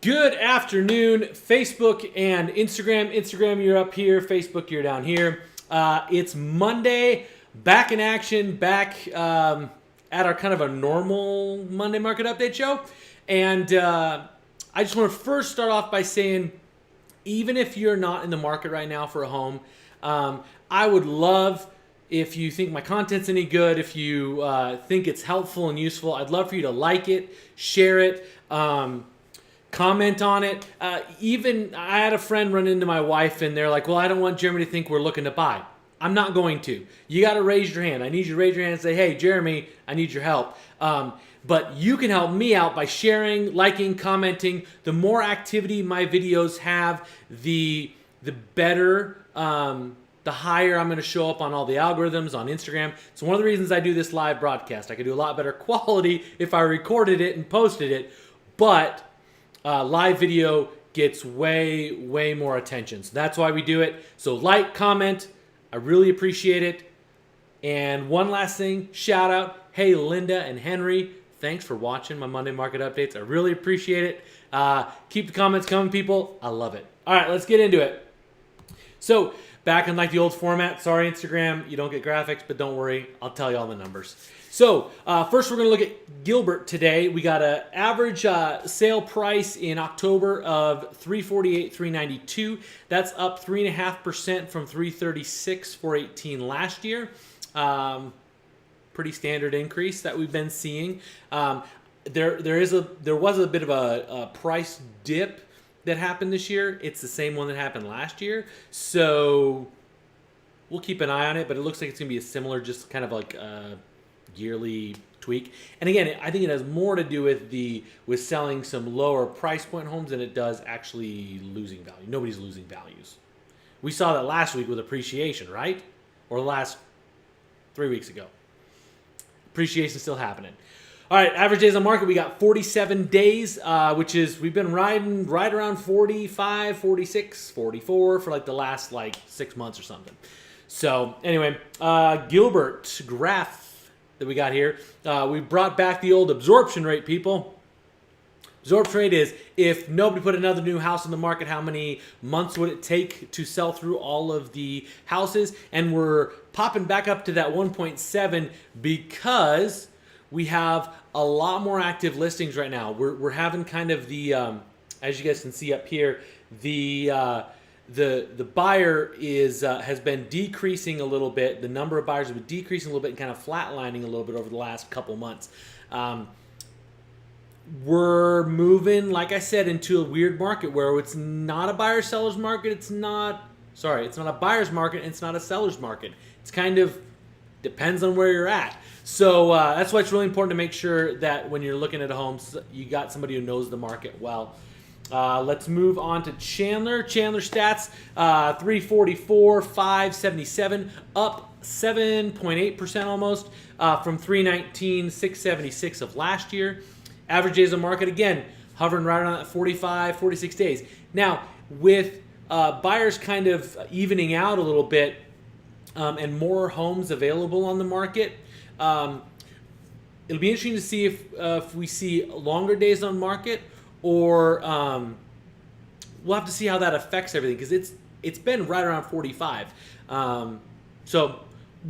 Good afternoon, Facebook and Instagram. Instagram, you're up here. Facebook, you're down here. It's Monday, back in action, back at our kind of a normal Monday market update show. And I just want to first start off by saying, even if you're not in the market right now for a home, I would love, if you think my content's any good, if you think it's helpful and useful, I'd love for you to like it, share it, comment on it. Even I had a friend run into my wife and they're like, well, I don't want Jeremy to think we're looking to buy. I'm not going to. You got to raise your hand. I need you to raise your hand and say, hey, Jeremy, I need your help. But you can help me out by sharing, liking, commenting. The more activity my videos have, the better, the higher I'm going to show up on all the algorithms on Instagram. So one of the reasons I do this live broadcast, I could do a lot better quality if I recorded it and posted it, but live video gets way more attention. So that's why we do it. So like, comment, I really appreciate it. And one last thing, shout out, hey Linda and Henry, thanks for watching my Monday market updates. I really appreciate it. Keep the comments coming, people. I love it. All right, let's get into it. So back in like the old format, sorry Instagram, you don't get graphics, but don't worry, I'll tell you all the numbers. So first we're going to look at Gilbert today. We got an average sale price in October of $348,392. That's up 3.5% from $336,418 last year. Pretty standard increase that we've been seeing. There was a bit of a price dip that happened this year. It's the same one that happened last year. So we'll keep an eye on it, but it looks like it's going to be a similar, just kind of like yearly tweak. And again, I think it has more to do with selling some lower price point homes than it does actually losing value. Nobody's losing values. We saw that last week with appreciation, right? Or last 3 weeks ago. Appreciation's still happening. All right, average days on market, we got 47 days, which is, we've been riding right around 45, 46, 44 for like the last 6 months or something. So anyway, Gilbert graph that we got here. We brought back the old absorption rate, people. Absorption rate is, if nobody put another new house on the market, how many months would it take to sell through all of the houses? And we're popping back up to that 1.7 because we have a lot more active listings right now. We're having kind of the, as you guys can see up here, the buyer has been decreasing a little bit. The number of buyers have been decreasing a little bit and kind of flatlining a little bit over the last couple months. We're moving, like I said, into a weird market where it's not a buyer-seller's market. It's not a buyer's market, and it's not a seller's market. It's kind of depends on where you're at. So that's why it's really important to make sure that when you're looking at a home, you got somebody who knows the market well. Let's move on to Chandler. Chandler Stats, 344, 577, up 7.8% almost from 319, 676 of last year. Average days on market, again, hovering right around that 45, 46 days. Now, with buyers kind of evening out a little bit and more homes available on the market, it'll be interesting to see if we see longer days on market, or we'll have to see how that affects everything, because it's been right around 45. So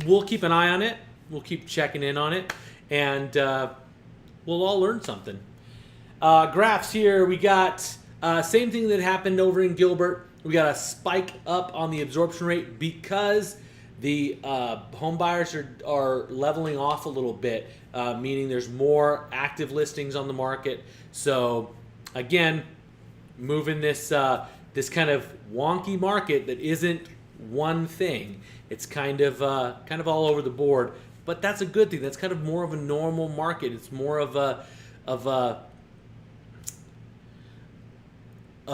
we'll keep an eye on it. We'll keep checking in on it, and we'll all learn something. Graphs here, we got same thing that happened over in Gilbert. We got a spike up on the absorption rate because the home buyers are leveling off a little bit, meaning there's more active listings on the market. So again, moving this kind of wonky market that isn't one thing. It's kind of all over the board, but that's a good thing. That's kind of more of a normal market. It's more of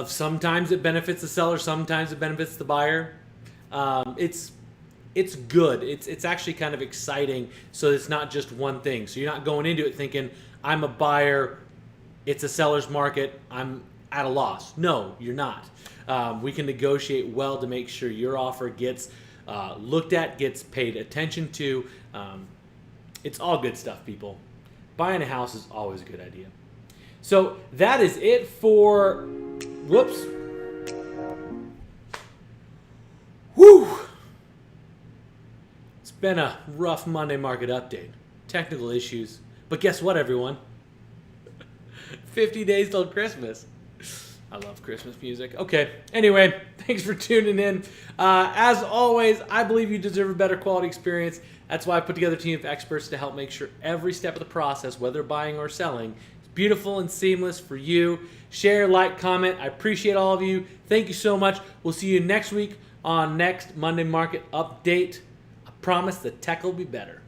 sometimes it benefits the seller, sometimes it benefits the buyer. It's good. It's actually kind of exciting. So it's not just one thing. So you're not going into it thinking, I'm a buyer, it's a seller's market, I'm at a loss. No, you're not. We can negotiate well to make sure your offer gets looked at, gets paid attention to. It's all good stuff, people. Buying a house is always a good idea. So that is it for, whoops. Whew. It's been a rough Monday market update. Technical issues. But guess what, everyone? 50 days till Christmas. I love Christmas music. Okay, anyway, thanks for tuning in. As always, I believe you deserve a better quality experience. That's why I put together a team of experts to help make sure every step of the process, whether buying or selling, is beautiful and seamless for you. Share, like, comment. I appreciate all of you. Thank you so much. We'll see you next week on next Monday Market Update. I promise the tech will be better.